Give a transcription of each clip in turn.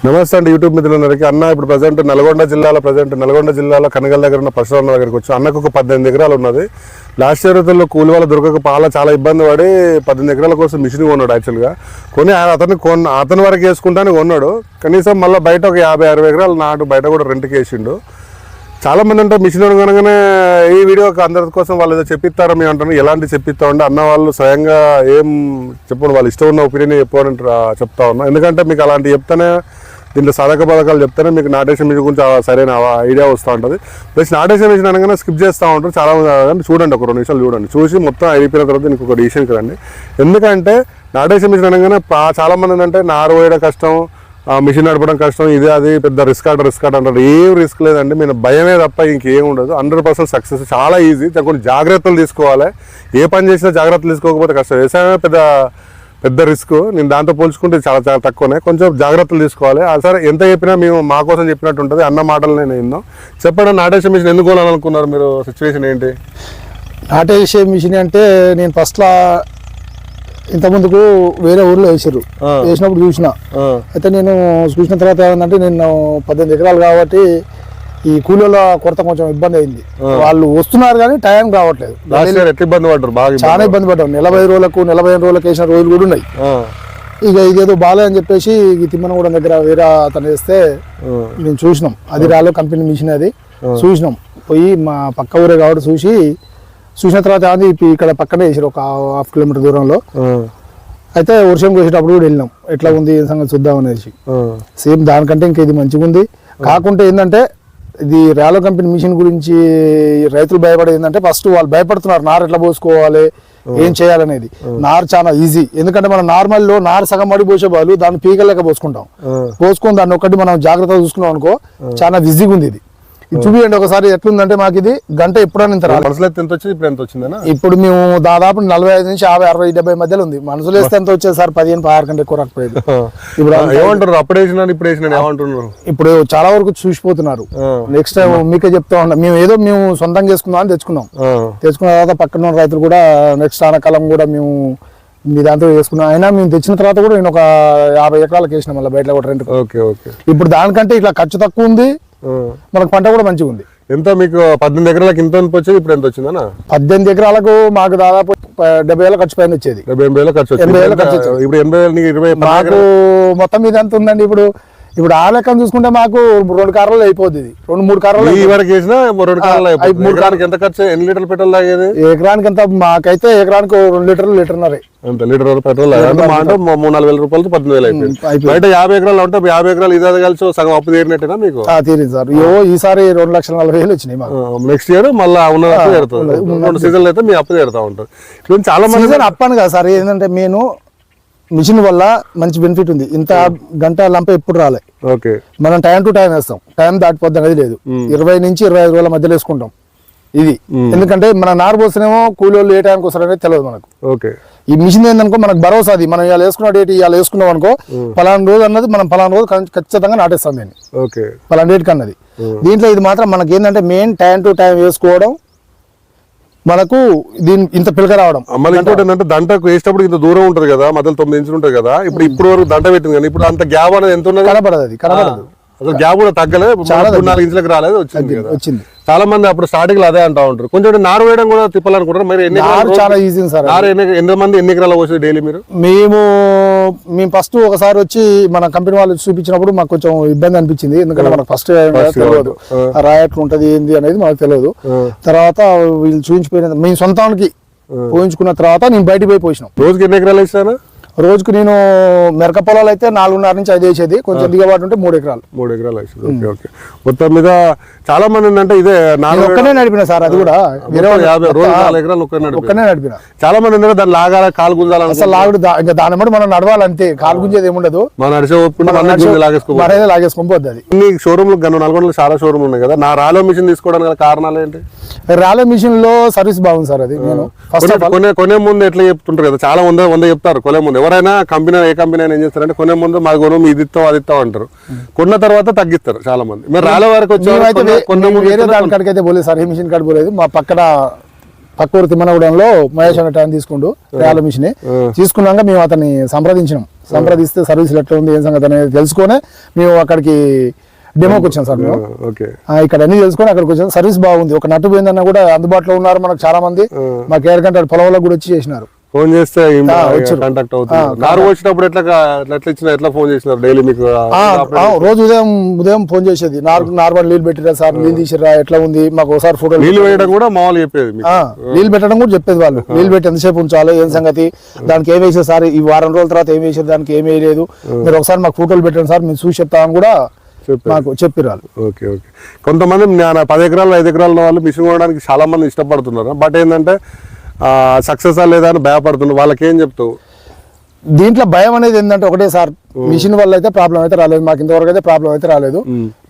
నమస్తే అండి యూట్యూబ్ మిత్రులందరికీ. అన్న ఇప్పుడు ప్రజెంట్ నల్గొండ జిల్లాలో కనగల్ దగ్గర ఉన్న పరశురామ దగ్గరికి వచ్చి అన్నకు ఒక 18 ఎకరాలు ఉన్నది. లాస్ట్ ఇయర్ రైతుల్లో కూలి వాళ్ళ దొరకక చాలా ఇబ్బంది పడి 18 ఎకరాల కోసం మిషన్ కొన్నాడు. యాక్చువల్గా కొని అతని వరకు వేసుకుంటానే కొన్నాడు. కనీసం మళ్ళీ బయట ఒక 50-60 ఎకరాలు నాటు బయట కూడా రెంట్కి వేసిండు. చాలా మంది అంటే మిషన్ కనుకనే ఈ వీడియో అందరి కోసం వాళ్ళు ఏదో చెప్పిస్తారో మేము అంటాను. ఎలాంటి చెప్పిస్తా ఉంటే అన్న వాళ్ళు స్వయంగా ఏం చెప్పండి, వాళ్ళు ఇష్టం ఉన్న ఒపీనియన్ చెప్పని చెప్తా ఉన్నా. ఎందుకంటే మీకు అలాంటి చెప్తానే దీంట్లో సాధక పథకాలు చెప్తేనే మీకు నాటేషన్ మిషన్ గురించి సరైన ఐడియా వస్తూ ఉంటుంది. ప్లస్ నాటేషన్ మిషన్ అనగానే స్కిప్ చేస్తూ ఉంటారు చాలా మంది. చూడండి, ఒక 2 నిమిషాలు చూడండి, చూసి మొత్తం అయిపోయిన తర్వాత దీనికి ఒక డిసిషన్ కదండి. ఎందుకంటే నాటేషన్ మిషన్ అనగానే చాలా మంది ఏంటంటే నారు వేయడం కష్టం, మిషన్ నడపడం కష్టం, ఇది అది పెద్ద రిస్క్ అంటారు. ఏం రిస్క్ లేదండి, మీరు భయమే తప్ప ఇంకేం ఉండదు. 100% సక్సెస్, చాలా ఈజీ. కొన్ని జాగ్రత్తలు తీసుకోవాలి. ఏ పని చేసినా జాగ్రత్తలు తీసుకోకపోతే కష్టం. వ్యవసాయమే పెద్ద రిస్క్. నేను దాంతో పోల్చుకుంటే చాలా తక్కువనే. కొంచెం జాగ్రత్తలు తీసుకోవాలి. సరే ఎంత చెప్పినా మేము మా కోసం చెప్పినట్టు ఉంటుంది. అన్న మాటలు నేను విన్నాం. చెప్పండి, నాటేషన్ మిషన్ ఎందుకు కొనాలనుకున్నారు మీరు? సిచ్యువేషన్ ఏంటి? నాటేషన్ మిషన్ అంటే నేను ఫస్ట్లో ఇంతకుముందుకు వేరే ఊర్లో వేసినప్పుడు చూసిన. అయితే నేను చూసిన తర్వాత ఏమందంటే, నేను 18 ఎకరాలు కాబట్టి ఈ కూలీల కొరత కొంచెం ఇబ్బంది అయింది. వాళ్ళు వస్తున్నారు కానీ టైం రావట్లేదు. చాలా ఇబ్బంది పడ్డారు. 40 రోజులకు 45 రోజులకు వేసిన రోజులు కూడా ఉన్నాయి. ఇక ఇదేదో బాలే అని చెప్పేసి తిమ్మనగూడెం దగ్గర వేరే అతను వేస్తే నేను చూసినాం. అది రాలో కంపెనీ మిషన్, అది చూసినాం. పోయి మా పక్క ఊరే కాబట్టి చూసిన తర్వాత అది ఇక్కడ పక్కనే వేసారు, ఒక 1/2 కిలోమీటర్ దూరంలో. అయితే వర్షం వేసేటప్పుడు కూడా వెళ్ళినాం, ఎట్లా ఉంది ఏం సంగతి చూద్దాం అనేసి. సేమ్ దానికంటే ఇంకా ఇది మంచిగా ఉంది. కాకుంటే ఏంటంటే, ఇది ర్యాలో కంపెనీ మిషన్ గురించి రైతులు భయపడేది ఏంటంటే, ఫస్ట్ వాళ్ళు భయపడుతున్నారు నారు ఎట్లా పోసుకోవాలి, ఏం చేయాలనేది. నారు చాలా ఈజీ. ఎందుకంటే మనం నార్మల్లో నారు సగం మడి పోసే వాళ్ళు దాన్ని పీకలేక పోసుకొని దాన్ని ఒకటి మనం జాగ్రత్తగా చూసుకున్నాం అనుకో, చాలా ఈజీగా ఉంది. ఇది చూపియండి ఒకసారి ఎట్లుందంటే. మాకు ఇది గంట ఎప్పుడైనా ఇంత ఇప్పుడు మేము దాదాపు 45 నుంచి 50, 60, 70 మధ్యలో ఉంది. మనసులో వేస్తే ఎంత వచ్చేది సార్? 15-16 కంటే ఎక్కువ రాకపోయేది. ఇప్పుడు ఏమంటారు? ఇప్పుడు చాలా వరకు చూసిపోతున్నారు. నెక్స్ట్ టైం మీకే చెప్తా ఉన్నా, మేము సొంతంగా చేసుకుందాం అని తెచ్చుకున్న తర్వాత పక్కన రైతులు కూడా నెక్స్ట్ ఆనకాలం కూడా మేము మీ దాంతో వేసుకున్నాం. అయినా మేము తెచ్చిన తర్వాత కూడా నేను ఒక 50 ఎకరాలకు వేసిన మళ్ళీ బయట కూడా రెంట్. ఇప్పుడు దానికంటే ఇట్లా ఖర్చు తక్కువ ఉంది, మనకు పంట కూడా మంచిగా ఉంది. ఎంత మీకు 18 ఎకరాలకు ఇంత వచ్చేది? ఇప్పుడు ఎంత వచ్చిందన్నా? 18 ఎకరాలకు మాకు దాదాపు 70,000 ఖర్చు పైన వచ్చేది. 80,000 ఖర్చు. 80,000 ఖర్చు. ఇప్పుడు 80,000 మాకు మొత్తం మీద ఎంత ఉందండి? ఇప్పుడు ఆ లెక్కను చూసుకుంటే మాకు 2 కార్లు అయిపోతుంది. 2-3 కార్లు ఎంత ఖర్చు? ఎన్ని లీటర్లు పెట్రోల్ తాగేది ఎకరానికి? ఎంత మాకైతే ఎకరానికి 2 లీటర్లు, లీటర్న్నర. అంత లీటర్ పెట్రోల్ 3-4 వేల రూపాయలు 18,000 అయిపోయింది. బయట 50 ఎకరాలు ఉంటే 50 ఎకరాలు ఇది కలిసి సగం అప్పు తీరినట్టేనా మీకు? తీరింది సార్. ఈసారి 2,40,000 వచ్చినాయి మాకు. నెక్స్ట్ ఇయర్ మళ్ళీ ఉన్న అప్పు తీరుతుంది. 2 సీజన్లు అయితే మీ అప్పు తీరుతా ఉంటారు. చాలా మంది అప్పని కాదు సార్, ఏంటంటే నేను మిషన్ వల్ల మంచి బెనిఫిట్ ఉంది. ఇంత గంట లంప ఎప్పుడు రాలే. మనం టైం టు టైం వేస్తాం, టైం దాటిపోద్ది అనేది లేదు. 20 నుంచి 25 రోజుల మధ్యలో వేసుకుంటాం ఇది. ఎందుకంటే మన నారు పోస్తేనేమో కూలి వాళ్ళు ఏ టైంకి వస్తారనేది తెలియదు మనకు. ఈ మిషన్ ఏందనుకో మనకు భరోసా. అది మనం ఇవాళ వేసుకున్న డేట్ ఇవాళ వేసుకున్నాం అనుకో, పలానా రోజు అన్నది మనం పలానా రోజు ఖచ్చితంగా నాటేస్తాం దీన్ని, పలానా డేట్ కన్నది. దీంట్లో ఇది మాత్రం మనకి ఏంటంటే మెయిన్ టైం టు టైం వేసుకోవడం, మనకు దీని ఇంత పిలక రావడం. మళ్ళీ ఇంకోటి ఏంటంటే, దంటకు వేసేటప్పుడు ఇంత దూరం ఉంటుంది కదా, మధ్యలో 9 ఇంచులు ఉంటుంది కదా. ఇప్పుడు వరకు దంట పెట్టింది కానీ ఇప్పుడు అంత గ్యాప్ అనేది ఎంత ఉన్నది? కనపడదు. అది కనపడదు. అసలు గ్యాప్ కూడా తగ్గలేదు. 4 ఇంచులకు రాలేదు, వచ్చింది. చాలా మంది అప్పుడు స్టార్టింగ్ లో అదే అంటా ఉంటారు. కొంచెం నారు వేయడం కూడా తిప్పాలనుకుంటారు. మరి చాలా ఈజీ సార్. ఎన్ని ఎకరాలు పోసేది డైలీ మీరు? మేము ఫస్ట్ ఒకసారి వచ్చి మన కంపెనీ వాళ్ళు చూపించినప్పుడు మాకు కొంచెం ఇబ్బంది అనిపించింది. ఎందుకంటే మనకు ఫస్ట్ తెలియదు రాయట్లు ఉంటది ఏంది అనేది మనకు తెలియదు. తర్వాత వీళ్ళు చూపించిపోయిన మేము సొంతానికి పోయించుకున్న తర్వాత నేను బయటకు పోయి పోసినాం. రోజుకి ఎన్ని ఎకరాలు ఇస్తాను? రోజుకు నేను మెరక పొలాలు అయితే 4.5 నుంచి 5 వేసేది. కొంచెం దిగబాటు ఉంటే 3 ఎకరాలు. 3 ఎకరాలు వేసేది. మొత్తం మీద చాలా మంది ఏంటంటే ఇదే ఒక్కనే నడిపిన సార్. అది కూడా 4 ఎకరాలు ఒక్కనే నడిపిన. చాలా మంది ఏంటంటే దాన్ని లాగాల కాలు గుంజాలి. అసలు లాగుడు ఇంకా దాని బట్టి మనం నడవాలంతే. కాలు గుంజేది ఏముండదు. మనం లాగేసుకొని పోద్ది. అది ఇన్ని షోరూమ్లు నల్గొండలో చాలా షోరూమ్లు ఉన్నాయి కదా, నా రాలో మిషన్ తీసుకోవడానికి గల కారణాలు ఏంటి? రాలో మిషన్ లో సర్వీస్ బాగుంది సార్. అది నేను కొనే ముందు ఎట్లా చెప్తుంటారు కదా, చాలా 100 చెప్తారు కొనే ముందు. ఎవరైనా కంపెనీ ఏ కంపెనీ అయినా ఏం చేస్తారంటే, కొనే ముందు మా కొను ఇది ఇస్తాం అది ఇస్తాం అంటారు. కొన్న తర్వాత తగ్గిస్తారు చాలా మంది. మీరు రాలో వరకు వచ్చి వేరే దాని కాడికి అయితే పోలేదు సార్. ఏ మిషన్ కాడి పోలేదు. మా పక్కన పక్కూరు తిమ్మనగూడెంలో మహేష్ అనే టైం తీసుకుంటూ రేయాల మిషన్ తీసుకున్నాక మేము అతన్ని సంప్రదిస్తే సర్వీసులు ఎట్లా ఉంది ఏం సంగతి అనేది తెలుసుకొని మేము అక్కడికి డెమోకి వచ్చాం సార్ మేము ఇక్కడ అన్ని తెలుసుకొని అక్కడికి వచ్చాం. సర్వీస్ బాగుంది. ఒక నట్టు పోయిందన్న కూడా అందుబాటులో ఉన్నారు మనకు చాలా మంది. మా కేర్ కంటే పొలంలో కూడా వచ్చి చేసినారు. ఫోన్ చేస్తే కాంటాక్ట్ అవుతుంది. నారు వచ్చినప్పుడు ఎట్లా ఫోన్ చేసినారు డైలీ మీకు? రోజు ఉదయం ఫోన్ చేసేది. నార్మల్ నీళ్ళు పెట్టిరా సార్, నీళ్ళు తీసిరా, ఎట్లా ఉంది మాకు ఒకసారి ఫోటో. నీళ్ళు వేయడం కూడా మామూలు చెప్పేది, నీళ్ళు పెట్టడం కూడా చెప్పేది వాళ్ళు. నీళ్ళు పెట్టి ఎంతసేపు ఉంచాలి, ఏం సంగతి, దానికి ఏం వేసారు సార్, ఈ వారం రోజుల తర్వాత ఏం వేసారు, దానికి ఏం వేయలేదు, మీరు ఒకసారి మాకు ఫోటోలు పెట్టండి సార్, మేము చూసి చెప్తామని కూడా మాకు చెప్పిరాలు. Okay okay. కొంతమంది 10 ఎకరాలు 5 ఎకరాల వాళ్ళు మిషన్ కొనడానికి చాలా మంది ఇష్టపడుతున్నారు. బట్ ఏంటంటే సక్సెస్ లేదా అని భయపడుతున్నారు. వాళ్ళకి ఏం చెప్తావు? దీంట్లో భయం అనేది ఏంటంటే ఒకటే సార్, మిషన్ వల్ల అయితే ప్రాబ్లం అయితే రాలేదు, మాకు ఇంతవరకు అయితే ప్రాబ్లం అయితే రాలేదు.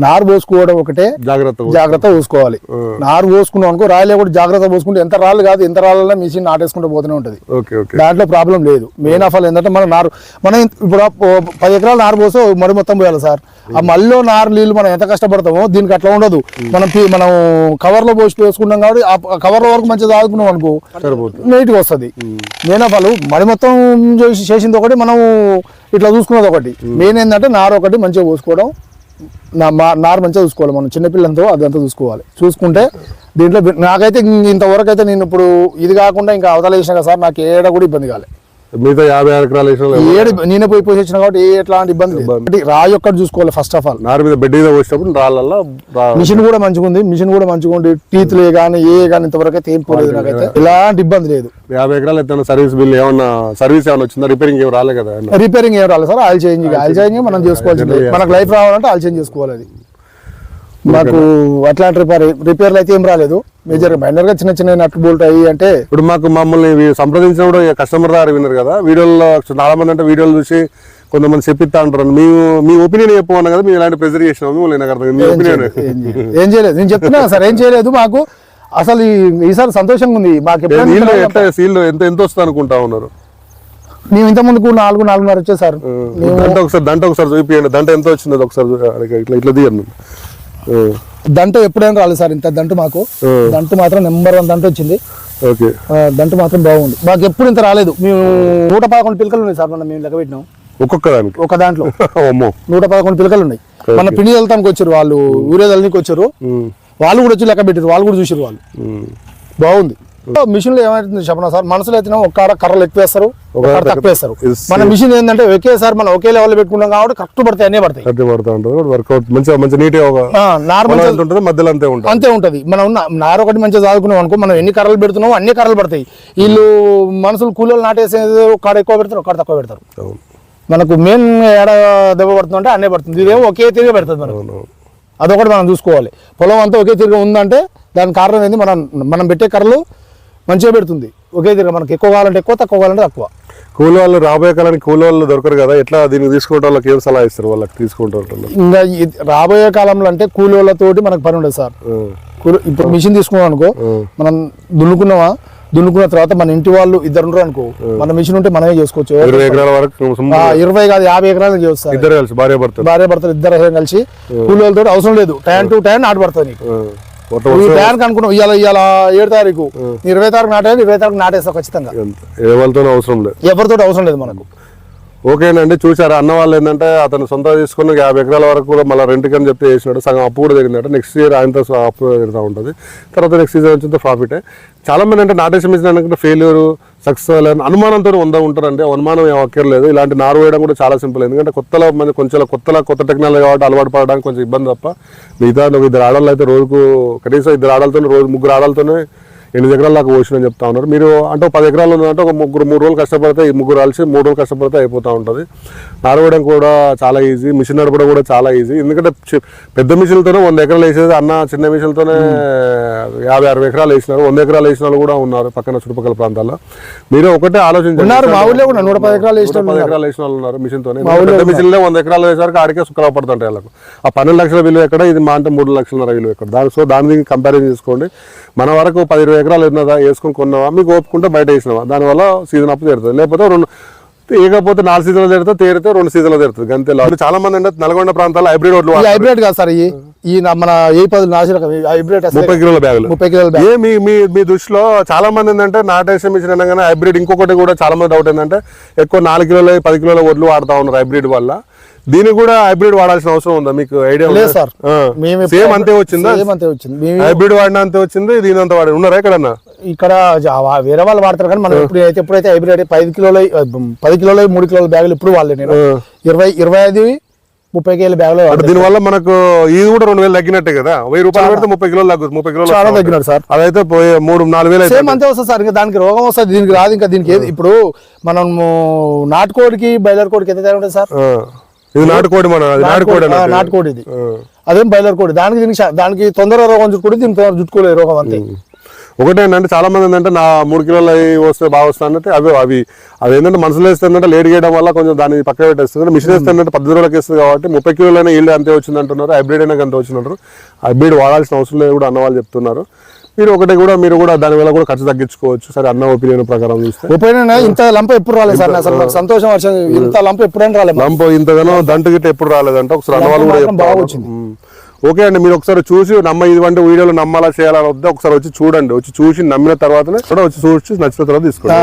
నారు పోసుకోవడం ఒకటే జాగ్రత్త పోసుకోవాలి. నారు పోసుకున్నాం అనుకో, రాయలే కూడా జాగ్రత్త పోసుకుంటే ఎంత రాళ్ళు కాదు, ఎంత రాళ్ళ మిషన్ నాటేసుకుంటూ పోతూనే ఉంటది. దాంట్లో ప్రాబ్లం లేదు. మెయిన్ ఆఫ్ ఆల్ ఏంటంటే మనం ఇప్పుడు 10 ఎకరాలు నారు పోస్తే మరి మొత్తం పోయాలి సార్. ఆ మళ్ళీ నారు నీళ్ళు మనం ఎంత కష్టపడతామో దీనికి అట్లా ఉండదు. మనం కవర్ లో పోసి వేసుకున్నాం కాబట్టి ఆ కవర్ వరకు మంచిగా ఆదుకున్నాం అనుకో నీట్ గా వస్తుంది. మెయిన్ ఆఫ్ ఆల్ మరి మొత్తం చేసింది ఒకటి, మనం ఇట్లా చూసుకున్నది ఒకటి. మెయిన్ ఏంటంటే నారు ఒకటి మంచిగా పోసుకోవడం, నారు మంచిగా చూసుకోవాలి. మనం చిన్నపిల్లలతో అదంతా చూసుకుంటే దీంట్లో నాకైతే ఇంతవరకు అయితే నేను ఇప్పుడు ఇది కాకుండా ఇంకా అవతల వేసిన కదా సార్, నాకు ఏడా కూడా ఇబ్బంది కాలేదు. మిగతా 50 ఎకరాలు నేనే పోయి పోసిన కాబట్టి ఎట్లాంటి ఇబ్బంది లేదు. రాయి ఒక్కటి చూసుకోవాలి ఫస్ట్ ఆఫ్ ఆల్. నారు మీద బెడ్ మీద పోసినప్పుడు రాళ్ళల్లో మిషన్ కూడా మంచిగా ఉంది. టీత్లే కానీ ఇంతవరకు అయితే ఏం పోలేదు, నాకైతే ఎలాంటి ఇబ్బంది లేదు. 50 ఎకరాలు అయితే సర్వీస్ బిల్ సర్వీస్ ఏమైనా వచ్చిందా? రిపేరింగ్ ఏం రాలేదు కదా? రిపేరింగ్ ఏం రాలేదు సార్. ఆయిల్ చేంజ్ మనం చేసుకోవాల్సింది. మనకు లైఫ్ రావాలంటే ఆయిల్ చేంజ్ చేసుకోవాలి. అది మాకు అట్లాంటి రిపేర్లు అయితే ఏం రాలేదు. మేజర్ మైనర్ గా చిన్న నట్టు బోల్ట్ అయ్యి అంటే ఇప్పుడు మమ్మల్ని సంప్రదించినప్పుడు కస్టమర్ దగ్గర విన్నారు కదా, వీడియోలో చాలా మంది అంటే వీడియోలు చూసి కొంతమంది చెప్పిస్తా అంటారు. మీ ఒపీనియన్ చెప్పమన్నా కదా, మేము ఇలాంటి ప్రెజర్ చేసినాము. ఏం చేయలేదు, నేను చెప్తున్నా సార్, ఏం చేయలేదు. మాకు అసలు ఈసారి సంతోషంగా ఉంది. మాకు ఎంత వస్తుంది అనుకుంటా ఉన్నారు? మేము ఇంత ముందుకు 4.5 వచ్చేసారు. దంట ఒకసారి చూపియండి. దంట ఎంత వచ్చింది ఒకసారి ఇట్లా తీయండి. దంట ఎప్పుడైనా రాలేదు సార్. ఇంత దంట మాకు దంట మాత్రం నెంబర్ 1 దంట వచ్చింది. దంట మాత్రం బాగుంది. మాకు ఎప్పుడు ఇంత రాలేదు. మేము 111 పిలకలు ఉన్నాయి సార్. మేము లెక్క పెట్టినాం ఒక దాంట్లో 111 పిలకలు ఉన్నాయి. మన పిండి వెళ్తానికి వచ్చారు వాళ్ళు, ఊరేదల్నికి వచ్చారు వాళ్ళు కూడా వచ్చి లెక్క పెట్టారు. వాళ్ళు కూడా చూసారు. వాళ్ళు బాగుంది. మిషన్ లో ఏమైతుంది చెప్పనా సార్, మనసులో అయితే ఒక కర్రలు ఎక్కువ వేస్తారు, ఒక తక్కువ వేస్తారు. మన మిషన్ ఏంటంటే ఒకేసారి మనం ఒకే లెవెల్ పెట్టుకుంటాం కాబట్టి కరెక్ట్ పడతాయి, అన్నీ పడతాయి. అంతే ఉంటది. మనం నారు ఒకటి మంచిగా చదువుకున్నాం అనుకో, మనం ఎన్ని కర్రలు పెడుతున్నామో అన్ని కర్రలు పడతాయి. వీళ్ళు మనుషులు కూలీలు నాటేసేది కాడ ఎక్కువ పెడతారు, ఒక తక్కువ పెడతారు. మనకు మెయిన్ ఏడ దెబ్బ పడుతుందంటే అన్నీ పడుతుంది. ఇదేమో ఒకే తిరిగి పెడుతుంది మనకు. అదొకటి మనం చూసుకోవాలి. పొలం అంతా ఒకే తిరిగి ఉందంటే దాని కారణం ఏంది, మనం పెట్టే కర్రలు మంచిగా పెడుతుంది. ఒకే తిరిగి మనకి ఎక్కువ కావాలంటే ఎక్కువ, తక్కువ కావాలంటే తక్కువ. కూలి వాళ్ళు రాబోయే కాలానికి కూలి వాళ్ళు దొరకరు కదా, ఎట్లా దీన్ని తీసుకుంటే వాళ్ళకి ఏం సలహా ఇస్తారు? వాళ్ళకి తీసుకుంటారు ఇంకా రాబోయే కాలంలో అంటే కూలి వాళ్ళతోటి మనకు పని ఉండదు సార్. ఇప్పుడు మిషన్ తీసుకున్నాం అనుకో, మనం దున్నుకున్న తర్వాత మన ఇంటి వాళ్ళు 2 ఉండరు అనుకో, మన మిషన్ ఉంటే మనమే చేసుకోవచ్చు. 20 ఎకరాల వరకు 20 కాదు 50 ఎకరాలు చేయవచ్చు. ఇద్దరు కలిసి భార్య భర్తలు ఇద్దరు కలిసి కూలి వాళ్ళతో అవసరం లేదు. టైం టు టైం నాటు పడుతుంది నీకు. టైంకి అనుకున్నావు ఇవాళ 7 తారీఖు 20 తారీఖు నాటేది, 20 తారీఖు నాటేస్తావు ఖచ్చితంగా. ఎవరితో అవసరం లేదు మనకు. ఓకేనండి, చూసారా అన్న వాళ్ళు ఏంటంటే అతను సొంతంగా తీసుకుని 50 ఎకరాల వరకు కూడా మళ్ళీ రెంట్కి అని చెప్పి చేసినాడు. సగం అప్పు కూడా జరిగిందంటే నెక్స్ట్ ఇయర్ ఆయనతో అప్పు జరుగుతూ ఉంటుంది. తర్వాత నెక్స్ట్ సీజన్ వచ్చిందో ప్రాఫిటే. చాలా మంది అంటే నాటేషన్ మిషన్ అనుకుంటే ఫెయిల్యూర్ సక్సెస్ లేని అనుమానంతో ఉంటారండి. అనుమానం ఏం అక్కర్లేదు. ఇలాంటి నారు వేయడం కూడా చాలా సింపుల్. ఎందుకంటే కొత్త టెక్నాలజీ కాబట్టి అలవాటు పడడానికి కొంచెం ఇబ్బంది తప్ప మిగతా 2 ఆడవాళ్ళు అయితే రోజుకు కనీసం 2 ఆడలతో రోజు 3 ఆడలతోనే 8 ఎకరాల దాకా పోషణ చెప్తా ఉన్నారు. మీరు అంటే 10 ఎకరాలు ఉందంటే ఒక 3 రోజులు కష్టపడితే 3 కలిసి 3 రోజులు కష్టపడితే అయిపోతూ ఉంటుంది. నారవేయడం కూడా చాలా ఈజీ, మిషన్ నడపడం కూడా చాలా ఈజీ. ఎందుకంటే పెద్ద మిషన్లతోనే 100 ఎకరాలు వేసేది, అన్న చిన్న మిషన్లతోనే 50-60 ఎకరాలు వేసినారు. 100 ఎకరాలు వేసిన వాళ్ళు కూడా ఉన్నారు పక్కన చుట్టుపక్కల ప్రాంతాల్లో. మీరు ఒకటే ఆలోచించారు, 110 ఎకరాలు వేసిన వాళ్ళు ఉన్నారు మిషన్తో. పెద్ద మిషన్లే 100 ఎకరాలు వేసారికి ఆడికే సుఖరావు పడుతుంటాయి వాళ్ళకు. ఆ 12 లక్షల విలువ ఎక్కడ, ఇది మా అంటే 3 లక్షల విలువ ఎక్కడ. దాని కంపారిజన్ చేసుకోండి. మన వరకు 10-20 ఎకరాలు ఉన్నదా వేసుకొని కొన్నావా, మీకు ఓపుకుంటే బయట వేసినావా, దానివల్ల సీజన్ అప్పు తీరుతుంది. లేకపోతే 4 సీజన్లు తీరితే 2 సీజన్లు తీరుతుంది. అంతే. చాలా మంది అంటే నల్గొండ ప్రాంతాల్లో హైబ్రిడ్ కాదు సార్, మన ఏ 10 నాసి రకం హైబ్రిడ్ 30 కిలోల బ్యాగులు 30 కిలోల బ్యాగ్. ఏ మీ దృష్టిలో చాలా మంది ఏంటంటే నాటేసే మిషన్ అనగానే హైబ్రిడ్, ఇంకొకటి కూడా చాలా మంది డౌట్ ఏంటంటే ఎక్కువ 4 కిలోల 10 కిలోల వడ్లు వాడుతా ఉన్నారు హైబ్రిడ్ వల్ల. దీనికి కూడా హైబ్రిడ్ వాడాల్సిన అవసరం ఉందా? మీకు ఐడియా లేదు సార్, సేమ్ అంతే వచ్చిందా? సేమ్ అంతే వచ్చింది. హైబ్రిడ్ వాడిన అంతే వచ్చింది, దీని అంత వాడి ఉన్నారా ఎక్కడన్నా? ఇక్కడ వేరే వాళ్ళు వాడతారు కానీ మనం ఎప్పుడైతే హైబ్రిడ్ 10 కిలోల 3 కిలోల బ్యాగులు ఇప్పుడు వాళ్ళే. నేను 25 30 కిలోల బ్యాగులు. దీనివల్ల మనకు ఇది కూడా 2000 తగ్గినట్టే కదా. 1000 రూపాయలు పెడితే 30 కిలోలు తగ్గుతుంది. 30 కిలోలు చాలా తగ్గినాడు సార్. అదైతే 3-4 వేలు సేమ్ అంతే వస్తుంది సార్. ఇంకా దానికి రోగం వస్తుంది, దీనికి రాదు. ఇంకా దీనికి ఏది ఇప్పుడు మనం నాటుకోడికి బాయిలర్ కోడికి ఎంత తేడా ఉంటుంది సార్? ఇది నాటుకోడి, మన నాటుకోడి ఇది, అదేం బాయిలర్ కోడి. దానికి తొందరగా రోగం చుట్టుకోడి, దీనికి చుట్టుకోలేదు రోగం అంతే. ఒకటే ఏంటంటే చాలా మంది ఏంటంటే నా 3 కిలోలు వస్తే బాగా వస్తా అంటే అవి ఏంటంటే మనసులో వేస్తుందంటే లేట్ చేయడం వల్ల కొంచెం దాన్ని పక్కన పెట్టేస్తుంది. మిషన్ వేస్తుందంటే 10 రోజులకి వేస్తుంది కాబట్టి 30 కిలోలైనా ఈల్డ్ అంతే వచ్చింది అంటున్నారు. హైబ్రిడ్ అయినా అంతే వచ్చిందంటారు. హైబ్రిడ్ వాడాల్సిన అవసరం లేదు కూడా అన్న వాళ్ళు చెప్తున్నారు. మీరు కూడా దాని వల్ల కూడా ఖర్చు తగ్గించుకోవచ్చు. సరే, అన్న ఒపీనియన్ ప్రకారం చూస్తే ఒపీనియన్ ఇంత లంప ఎప్పుడు రాలేదు సార్. అసలు నాకు సంతోషం వచ్చింది. ఇంత లంప ఎప్పుడైనా రాలేదు. లంప ఇంతగానో దంటు గిట్ట ఎప్పుడు రాలేదంటే ఒకసారి అన్న వాళ్ళు కూడా చెప్తారు. ఓకే అండి, మీరు ఒకసారి చూసి ఇటువంటి వీడియోలు నమ్మాలా చేయాలని వద్దా ఒకసారి వచ్చి చూడండి. వచ్చి చూసి నమ్మిన తర్వాతనే కూడా వచ్చి చూసి నచ్చిన తర్వాత తీసుకోండి.